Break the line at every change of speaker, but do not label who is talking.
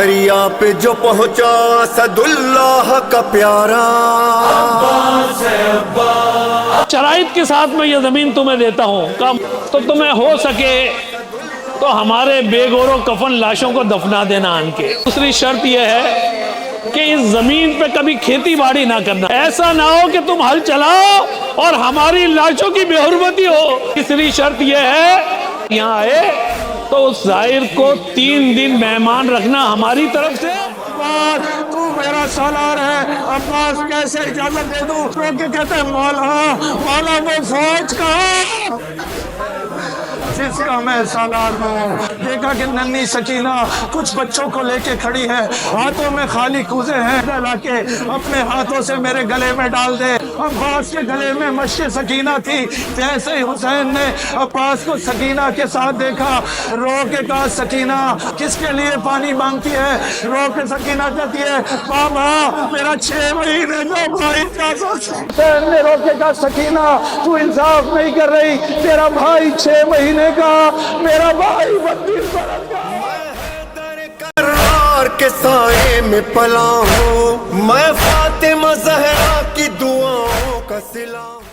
دریا پہ جو پہنچا اسداللہ کا پیارا،
شرائط کے ساتھ میں یہ زمین تمہیں دیتا ہوں، تو تمہیں ہو سکے تو ہمارے بے گور و کفن لاشوں کو دفنا دینا آن کے۔ دوسری شرط یہ ہے کہ اس زمین پہ کبھی کھیتی باڑی نہ کرنا، ایسا نہ ہو کہ تم ہل چلاؤ اور ہماری لاشوں کی بے حرمتی ہو۔ تیسری شرط یہ ہے یہاں آئے تو اس زائر کو 3 دن مہمان رکھنا ہماری طرف سے۔
تو میرا سالار ہے، عباس کیسے اجازت دے دوں؟ کیونکہ کہتے ہیں مولا وہ فوج کا جس کا میں سالار ہوں۔ دیکھا کہ ننھی سکینہ کچھ بچوں کو لے کے کھڑی ہے، ہاتھوں میں خالی کوزے ہیں، لا کے اپنے ہاتھوں سے میرے گلے میں ڈال دے۔ عباس کے گلے میں مشق سکینہ تھی، جیسے حسین نے عباس کو سکینہ کے ساتھ دیکھا، رو کے کہا سکینہ کس کے لیے پانی مانگتی ہے؟ رو کے سکینہ کہتی ہے بابا میرا 6 مہینے کا بھائی حسین نے رو کے کہا سکینہ تو انصاف نہیں کر رہی، تیرا بھائی 6 مہینے کا، میرا بھائی 32 برس کا۔
کرار کے سائے میں پلا ہوں، میں فاطمہ زہرا کی دعاؤں کا سلا ہوں۔